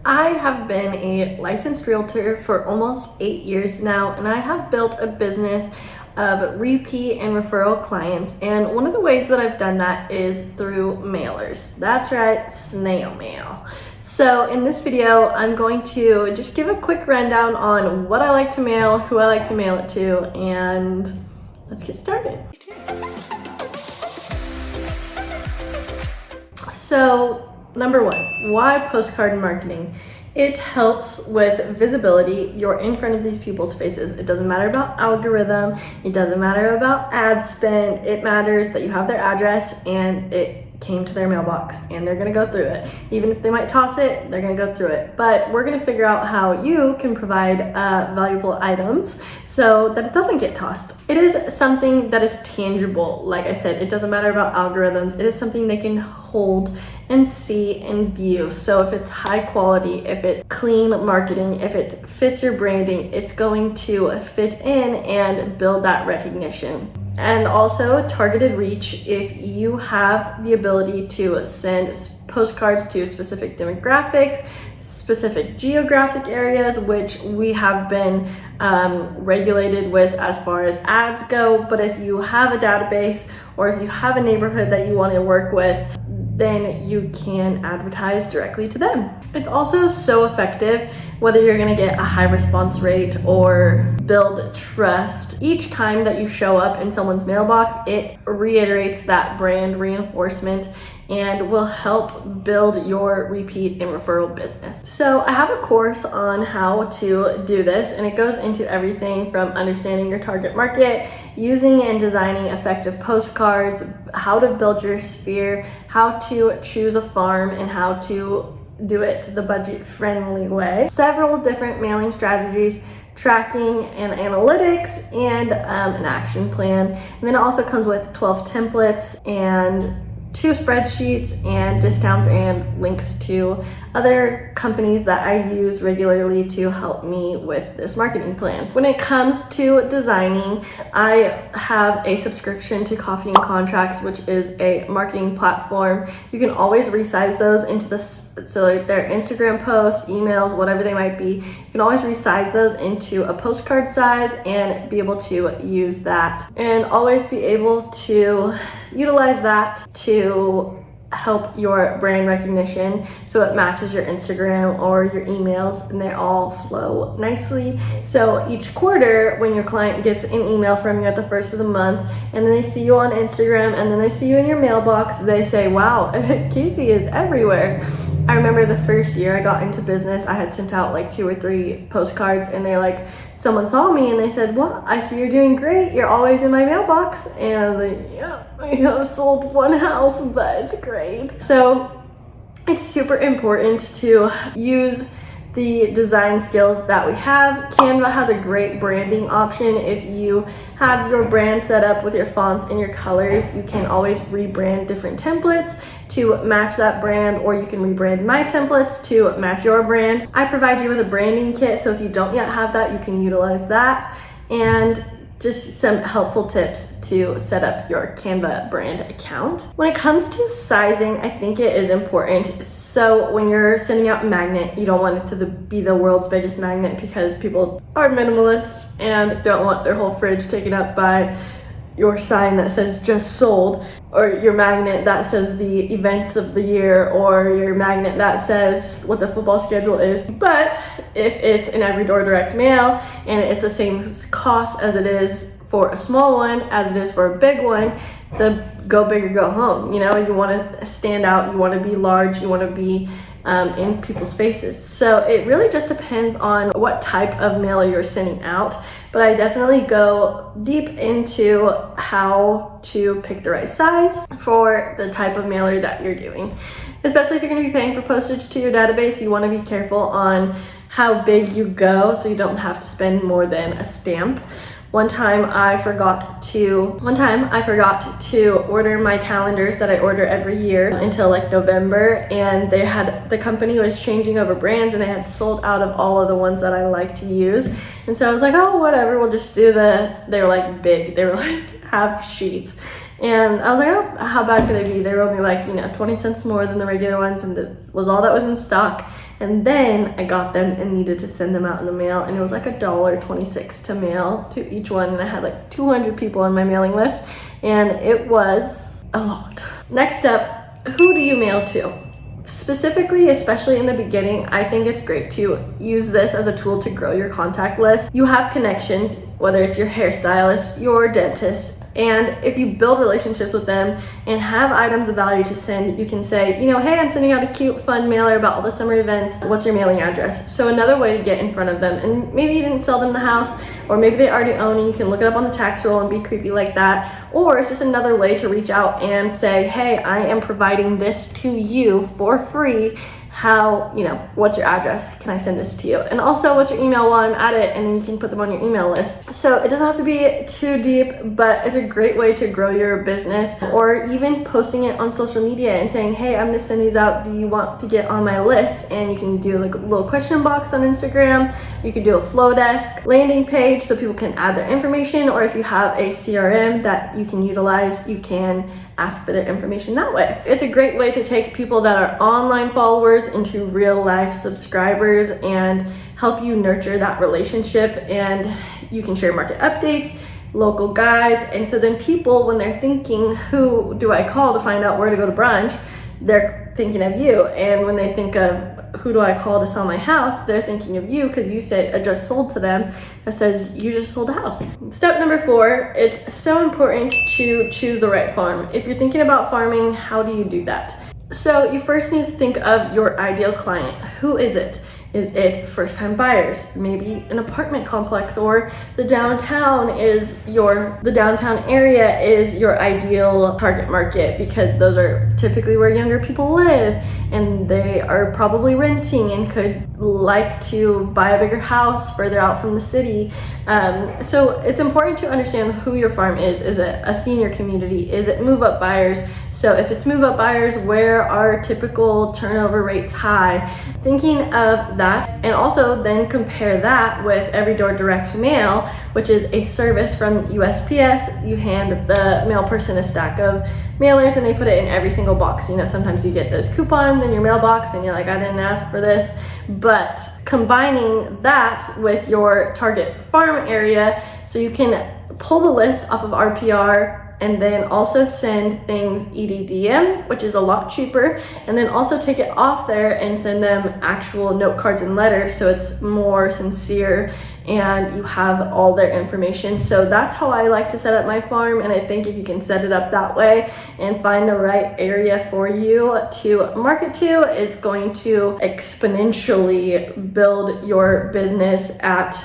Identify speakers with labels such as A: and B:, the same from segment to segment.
A: I have been a licensed realtor for almost 8 years now, and I have built a business of repeat and referral clients. And one of the ways that I've done that is through mailers. That's right, snail mail. So in this video, I'm going to just give a quick rundown on what I like to mail, who I like to mail it to, and let's get started. So number one, why postcard marketing? It helps with visibility. You're in front of these people's faces. It doesn't matter about algorithm. It doesn't matter about ad spend. It matters that you have their address and it came to their mailbox and they're gonna go through it. Even if they might toss it, they're gonna go through it. But we're gonna figure out how you can provide valuable items so that it doesn't get tossed. It is something that is tangible. Like I said, it doesn't matter about algorithms. It is something they can hold and see and view. So if it's high quality, if it's clean marketing, if it fits your branding, it's going to fit in and build that recognition. And also targeted reach. If you have the ability to send postcards to specific demographics, specific geographic areas, which we have been regulated with as far as ads go, but if you have a database or if you have a neighborhood that you want to work with, then you can advertise directly to them. It's also so effective whether you're gonna get a high response rate or build trust. Each time that you show up in someone's mailbox, it reiterates that brand reinforcement and will help build your repeat and referral business. So I have a course on how to do this, and it goes into everything from understanding your target market, using and designing effective postcards, how to build your sphere, how to choose a farm, and how to do it the budget-friendly way. Several different mailing strategies, tracking and analytics, and an action plan. And then it also comes with 12 templates and 2 spreadsheets and discounts and links to other companies that I use regularly to help me with this marketing plan. When it comes to designing, I have a subscription to Coffee and Contracts, which is a marketing platform. You can always resize those into so like their Instagram posts, emails, whatever they might be. You can always resize those into a postcard size and be able to use that and always be able to utilize that to help your brand recognition so it matches your Instagram or your emails and they all flow nicely. So each quarter when your client gets an email from you at the first of the month and then they see you on Instagram and then they see you in your mailbox, they say, wow, Kasie is everywhere. I remember the first year I got into business, I had sent out like 2 or 3 postcards and they're like, someone saw me and they said, well, I see you're doing great. You're always in my mailbox. And I was like, yeah, I've sold 1 house, but it's great. So it's super important to use the design skills that we have. Canva has a great branding option. If you have your brand set up with your fonts and your colors, you can always rebrand different templates to match that brand, or you can rebrand my templates to match your brand. I provide you with a branding kit, so if you don't yet have that, you can utilize that. And just some helpful tips to set up your Canva brand account. When it comes to sizing, I think it is important. So when you're sending out a magnet, you don't want it to be the world's biggest magnet because people are minimalist and don't want their whole fridge taken up by your sign that says just sold, or your magnet that says the events of the year, or your magnet that says what the football schedule is. But if it's an every door direct mail and it's the same cost as it is for a small one as it is for a big one, the go big or go home. You know, you want to stand out, you want to be large, you want to be in people's faces. So it really just depends on what type of mailer you're sending out, but I definitely go deep into how to pick the right size for the type of mailer that you're doing. Especially if you're going to be paying for postage to your database, you want to be careful on how big you go so you don't have to spend more than a stamp. One time I forgot to order my calendars that I order every year until like November, and the company was changing over brands and they had sold out of all of the ones that I like to use. And so I was like, oh, whatever, we'll just do they were like big, they were like half sheets. And I was like, oh, how bad could they be? They were only like, 20 cents more than the regular ones, and that was all that was in stock. And then I got them and needed to send them out in the mail, and it was like $1.26 to mail to each one, and I had like 200 people on my mailing list, and it was a lot. Next up, who do you mail to? Specifically, especially in the beginning, I think it's great to use this as a tool to grow your contact list. You have connections, whether it's your hairstylist, your dentist, and if you build relationships with them and have items of value to send, you can say, you know, hey, I'm sending out a cute, fun mailer about all the summer events. What's your mailing address? So another way to get in front of them, and maybe you didn't sell them the house, or maybe they already own and you can look it up on the tax roll and be creepy like that. Or it's just another way to reach out and say, hey, I am providing this to you for free. How, you know, what's your address? Can I send this to you? And also, what's your email while I'm at it? And then you can put them on your email list. So it doesn't have to be too deep, but it's a great way to grow your business. Or even posting it on social media and saying, hey, I'm gonna send these out. Do you want to get on my list? And you can do like a little question box on Instagram. You can do a flow desk landing page so people can add their information. Or if you have a CRM that you can utilize, you can ask for their information that way. It's a great way to take people that are online followers into real life subscribers and help you nurture that relationship. And you can share market updates, local guides. And so then people, when they're thinking, who do I call to find out where to go to brunch, they're thinking of you. And when they think of who do I call to sell my house, they're thinking of you because you said I just sold to them that says you just sold a house. Step number 4, it's so important to choose the right farm. If you're thinking about farming, how do you do that? So you first need to think of your ideal client. Who is it? Is it first-time buyers? Maybe an apartment complex, or the downtown area is your ideal target market, because those are typically where younger people live and they are probably renting and could like to buy a bigger house further out from the city. So it's important to understand who your farm is. Is it a senior community? Is it move-up buyers? So if it's move-up buyers, where are typical turnover rates high? Thinking of that, and also then compare that with Everydoor Direct Mail, which is a service from USPS. You hand the mail person a stack of mailers and they put it in every single box. You know, sometimes you get those coupons in your mailbox and you're like, I didn't ask for this. But combining that with your target farm area, so you can pull the list off of RPR and then also send things EDDM, which is a lot cheaper, and then also take it off there and send them actual note cards and letters, so it's more sincere and you have all their information. So that's how I like to set up my farm, and I think if you can set it up that way and find the right area for you to market to, it's going to exponentially build your business at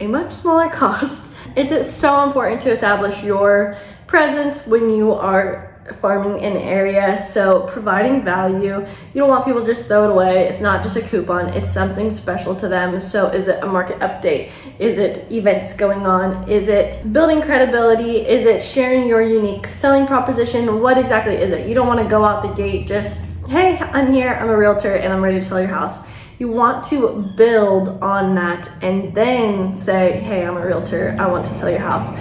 A: a much smaller cost. It's so important to establish your presence when you are farming an area. So providing value, you don't want people to just throw it away. It's not just a coupon, it's something special to them. So is it a market update? Is it events going on? Is it building credibility? Is it sharing your unique selling proposition? What exactly is it? You don't want to go out the gate just, hey, I'm here, I'm a realtor and I'm ready to sell your house. You want to build on that and then say, hey, I'm a realtor, I want to sell your house.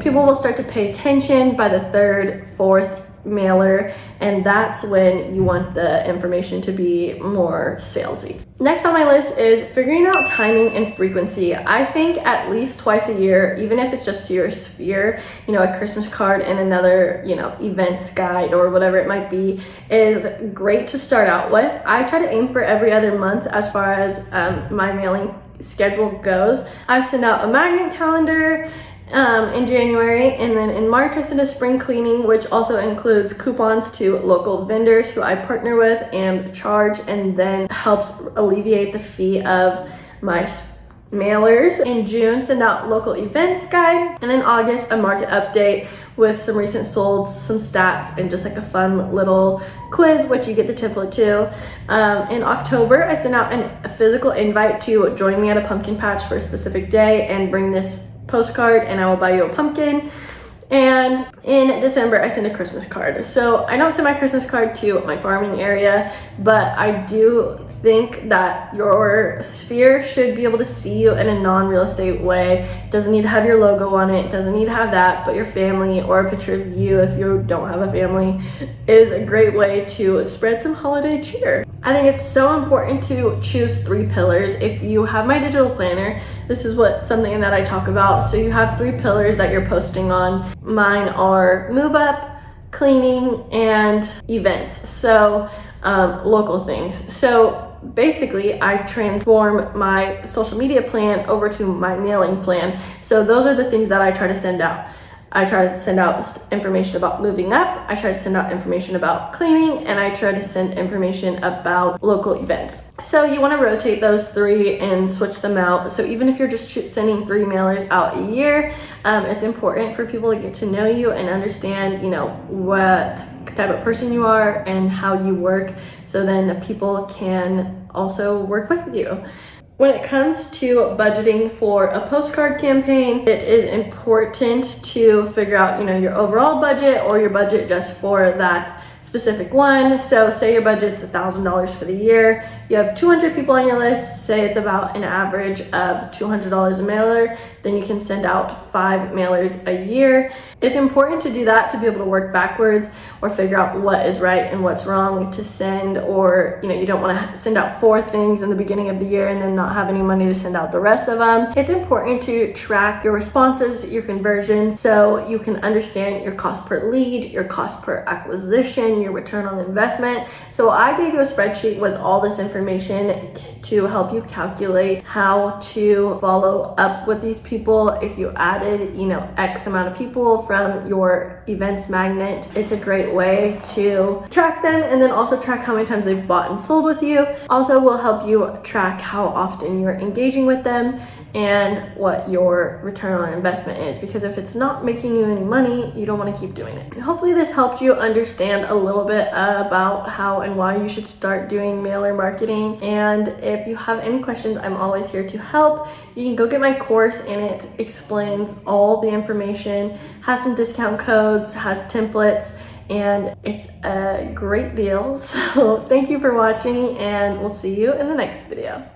A: People will start to pay attention by the 3rd, 4th mailer, and that's when you want the information to be more salesy. Next on my list is figuring out timing and frequency. I think at least twice a year, even if it's just to your sphere, you know, a Christmas card and another, you know, events guide or whatever it might be, is great to start out with. I try to aim for every other month as far as my mailing schedule goes. I send out a magnet calendar in January, and then in March I send a spring cleaning, which also includes coupons to local vendors who I partner with and charge, and then helps alleviate the fee of my mailers. In June, send out local events guide, and in August, a market update with some recent solds, some stats, and just like a fun little quiz, which you get the template to. In October, I send out a physical invite to join me at a pumpkin patch for a specific day and bring this postcard and I will buy you a pumpkin. And in December, I send a Christmas card. So I don't send my Christmas card to my farming area, but I do think that your sphere should be able to see you in a non-real estate way. It doesn't need to have your logo on it. It doesn't need to have that, but your family or a picture of you if you don't have a family is a great way to spread some holiday cheer. I think it's so important to choose 3 pillars. If you have my digital planner, this is something that I talk about. So you have 3 pillars that you're posting on. Mine are move up, cleaning, and events. So local things. So basically I transform my social media plan over to my mailing plan. So those are the things that I try to send out. I try to send out information about moving up, I try to send out information about cleaning, and I try to send information about local events. So you want to rotate those 3 and switch them out. So even if you're just sending 3 mailers out a year, it's important for people to get to know you and understand, what type of person you are and how you work, so then people can also work with you. When it comes to budgeting for a postcard campaign, it is important to figure out, your overall budget or your budget just for that specific one. So say your budget's $1,000 for the year, you have 200 people on your list, say it's about an average of $200 a mailer, then you can send out 5 mailers a year. It's important to do that to be able to work backwards or figure out what is right and what's wrong to send, or you don't want to send out 4 things in the beginning of the year and then not have any money to send out the rest of them. It's important to track your responses, your conversions, so you can understand your cost per lead, your cost per acquisition, your return on investment. So I gave you a spreadsheet with all this information to help you calculate how to follow up with these people. If you added, X amount of people from your events magnet, it's a great way to track them, and then also track how many times they've bought and sold with you. Also will help you track how often you're engaging with them and what your return on investment is, because if it's not making you any money, you don't want to keep doing it. And hopefully this helped you understand a little bit about how and why you should start doing mailer marketing. And if you have any questions, I'm always here to help. You can go get my course, and it explains all the information, has some discount codes, has templates, and it's a great deal. So thank you for watching, and we'll see you in the next video.